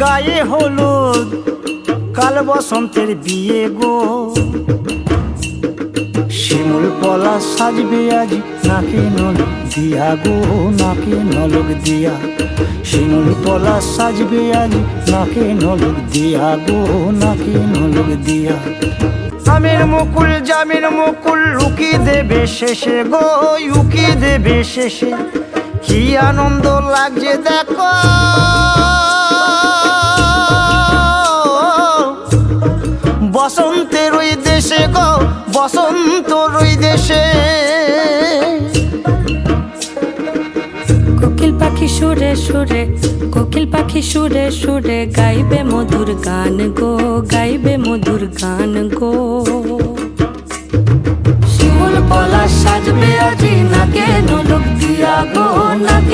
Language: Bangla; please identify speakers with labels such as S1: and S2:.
S1: গায়ে হলুদ কাল বসন্তের বিয়ে গো। শিমুল পলা সাজবে আজ নাকে নলক দিয়া গো, নাকে নলক দিয়া। শিমুল পলা সাজবে আজ নাকে নলক দিয়া গো, নাকে নলক দিয়া। আমের মুকুল জামের মুকুল উকি দেবে শেষে গো, উকি দেবে শেষে। কি আনন্দ লাগছে দেখো বসন্তের ওই দেশে গো, বসন্তর ওই দেশে।
S2: কোকিল পাখি সুরে সুরে, কোকিল পাখি সুরে সুরে গাইবে মধুর গান গো, গাইবে মধুর গান গো। শিমুল পলা সাজবে আজি নাকে নলক দিয়া গো, নাকে